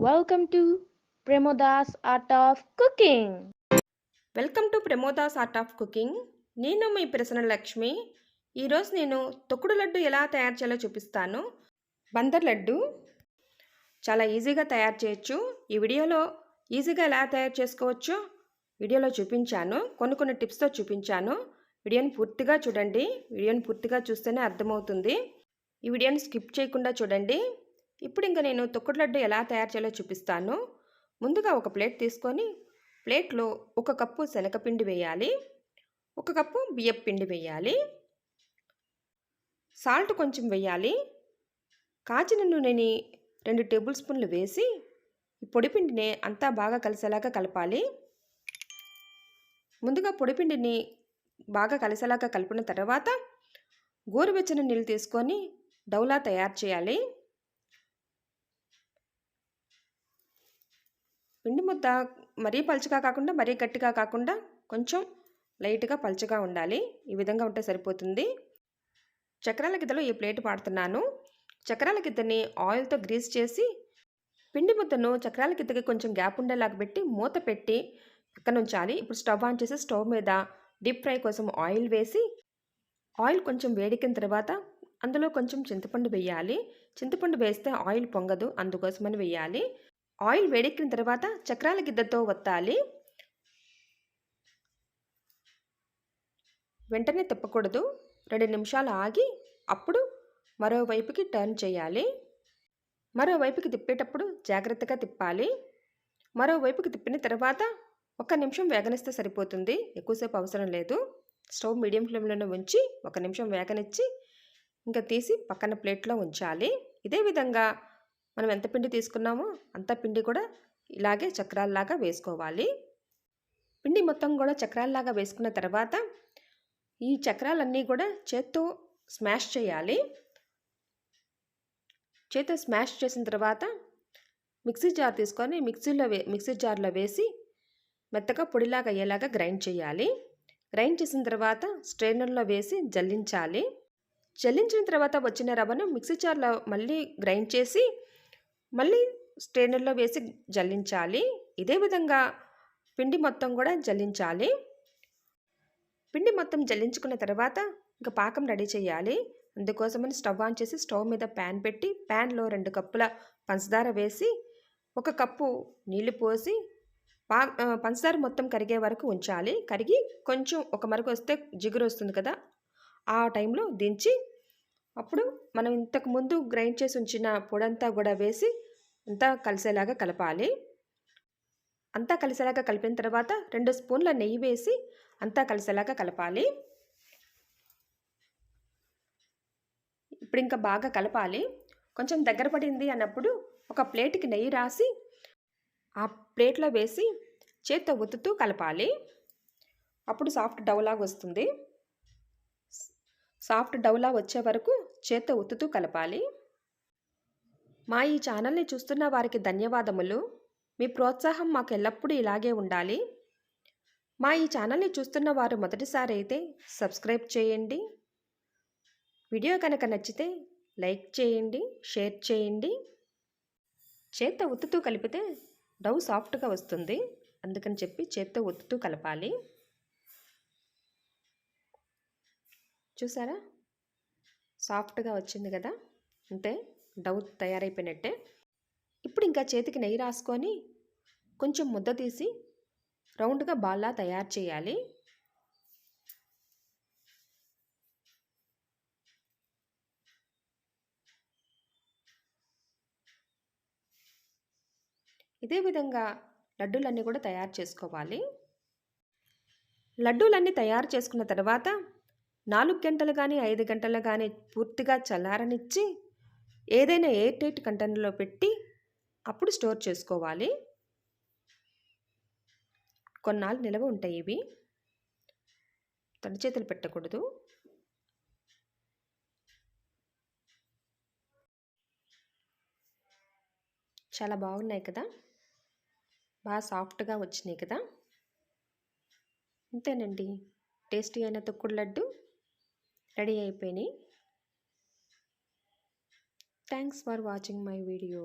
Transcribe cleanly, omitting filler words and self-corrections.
Welcome to Premoda's Art of Cooking. Welcome to Pramoda's Art of Cooking. నేను మీ ప్రసన్న లక్ష్మి. ఈరోజు నేను తొక్కుడు లడ్డు ఎలా తయారు చేయాలో చూపిస్తాను. బందర్ లడ్డు చాలా ఈజీగా తయారు చేయొచ్చు. ఈ వీడియోలో ఈజీగా ఎలా తయారు చేసుకోవచ్చో వీడియోలో చూపించాను. కొన్ని టిప్స్తో చూపించాను. వీడియోని పూర్తిగా చూడండి. వీడియోని పూర్తిగా చూస్తేనే అర్థమవుతుంది. ఈ వీడియోని స్కిప్ చేయకుండా చూడండి. ఇప్పుడు ఇంకా నేను తొక్కుడు లడ్డు ఎలా తయారు చేయాలో చూపిస్తాను. ముందుగా ఒక ప్లేట్ తీసుకొని ప్లేట్లో 1 కప్పు శనగపిండి వేయాలి, 1 కప్పు బియ్యపు పిండి వేయాలి, సాల్ట్ కొంచెం వేయాలి. కాచిన నూనెని 2 టేబుల్ స్పూన్లు వేసి ఈ పొడిపిండిని అంతా బాగా కలిసేలాగా కలపాలి. ముందుగా పొడిపిండిని బాగా కలిసేలాగా కలిపిన తర్వాత గోరువెచ్చని నీళ్ళు తీసుకొని డౌలా తయారు చేయాలి. పిండి ముద్ద మరీ పలుచగా కాకుండా మరీ గట్టిగా కాకుండా కొంచెం లైట్గా పలుచగా ఉండాలి. ఈ విధంగా ఉంటే సరిపోతుంది. చక్రాల గిద్దలో ఈ ప్లేట్ వాడుతున్నాను. చక్రాల గిద్దని ఆయిల్తో గ్రీస్ చేసి పిండి ముద్దను చక్రాల గిద్దకి కొంచెం గ్యాప్ ఉండేలాగా పెట్టి మూత పెట్టి పక్కన ఉంచాలి. ఇప్పుడు స్టవ్ ఆన్ చేసి స్టవ్ మీద డీప్ ఫ్రై కోసం ఆయిల్ వేసి ఆయిల్ కొంచెం వేడికిన తర్వాత అందులో కొంచెం చింతపండు వేయాలి. చింతపండు వేస్తే ఆయిల్ పొంగదు, అందుకోసమని వేయాలి. ఆయిల్ వేడెక్కిన తర్వాత చక్రాల గిద్దతో వత్తాలి. వెంటనే తిప్పకూడదు. 2 నిమిషాలు ఆగి అప్పుడు మరోవైపుకి టర్న్ చేయాలి. మరోవైపుకి తిప్పేటప్పుడు జాగ్రత్తగా తిప్పాలి. మరోవైపుకి తిప్పిన తర్వాత 1 నిమిషం వేగనిస్తే సరిపోతుంది. ఎక్కువసేపు అవసరం లేదు. స్టవ్ మీడియం ఫ్లేమ్లోనే ఉంచి 1 నిమిషం వేగనిచ్చి ఇంకా తీసి పక్కన ప్లేట్లో ఉంచాలి. ఇదే విధంగా మనం ఎంత పిండి తీసుకున్నామో అంత పిండి కూడా ఇలాగే చక్రాల్లాగా వేసుకోవాలి. పిండి మొత్తం కూడా చక్రాల్లాగా వేసుకున్న తర్వాత ఈ చక్రాలన్నీ కూడా చేత్తో స్మాష్ చేయాలి. చేత్తో స్మాష్ చేసిన తర్వాత మిక్సీ జార్ తీసుకొని మిక్సీ జార్లో వేసి మెత్తగా పొడిలాగా అయ్యేలాగా గ్రైండ్ చేయాలి. గ్రైండ్ చేసిన తర్వాత స్ట్రైనర్లో వేసి జల్లించాలి. జల్లించిన తర్వాత వచ్చిన రవ్వను మిక్సీ జార్లో మళ్ళీ గ్రైండ్ చేసి మళ్ళీ స్ట్రైనర్లో వేసి జల్లించాలి. ఇదే విధంగా పిండి మొత్తం కూడా జల్లించాలి. పిండి మొత్తం జల్లించుకున్న తర్వాత ఇంకా పాకం రెడీ చేయాలి. అందుకోసమని స్టవ్ ఆన్ చేసి స్టవ్ మీద ప్యాన్ పెట్టి ప్యాన్లో 2 కప్పుల పంచదార వేసి 1 కప్పు నీళ్లు పోసి పంచదార మొత్తం కరిగే వరకు ఉంచాలి. కరిగి కొంచెం ఒక మరుగు వస్తే జిగురు వస్తుంది కదా, ఆ టైంలో దించి అప్పుడు మనం ఇంతకుముందు గ్రైండ్ చేసి ఉంచిన పొడంతా కూడా వేసి అంతా కలిసేలాగా కలపాలి. అంతా కలిసేలాగా కలిపిన తర్వాత 2 స్పూన్ల నెయ్యి వేసి అంతా కలిసేలాగా కలపాలి. ఇప్పుడు ఇంకా బాగా కలపాలి. కొంచెం దగ్గర పడింది అన్నప్పుడు ఒక ప్లేట్కి నెయ్యి రాసి ఆ ప్లేట్లో వేసి చేత్తో ఒత్తుతూ కలపాలి. అప్పుడు సాఫ్ట్ డౌలాగా వస్తుంది. సాఫ్ట్ డౌలా వచ్చే వరకు చేత్తో ఒత్తుతూ కలపాలి. మా ఈ ఛానల్ని చూస్తున్న వారికి ధన్యవాదములు. మీ ప్రోత్సాహం మాకు ఎల్లప్పుడూ ఇలాగే ఉండాలి. మా ఈ ఛానల్ని చూస్తున్న వారు మొదటిసారి అయితే సబ్స్క్రైబ్ చేయండి. వీడియో కనుక నచ్చితే లైక్ చేయండి, షేర్ చేయండి. చేత్తో ఒత్తుతూ కలిపితే డౌ సాఫ్ట్గా వస్తుంది. అందుకని చెప్పి చేత్తో ఒత్తుతూ కలపాలి. చూసారా, సాఫ్ట్గా వచ్చింది కదా, అంతే, డౌ తయారైపోయినట్టే. ఇప్పుడు ఇంకా చేతికి నెయ్యి రాసుకొని కొంచెం ముద్ద తీసి రౌండ్గా బాల్లా తయారు చేయాలి. ఇదే విధంగా లడ్డూలన్నీ కూడా తయారు చేసుకోవాలి. లడ్డూలన్నీ తయారు చేసుకున్న తర్వాత 4 గంటలు కానీ 5 గంటలు కానీ పూర్తిగా చల్లారనిచ్చి ఏదైనా ఎయిర్ టైట్ కంటైనర్లో పెట్టి అప్పుడు స్టోర్ చేసుకోవాలి. కొన్నాళ్ళు నిల్వ ఉంటాయి ఇవి. తడి చేతులు పెట్టకూడదు. చాలా బాగున్నాయి కదా, బాగా సాఫ్ట్గా వచ్చినాయి కదా. అంతేనండి, టేస్టీ అయిన తొక్కుడు లడ్డు రెడీ అయిపోయినాయి. Thanks for watching my video.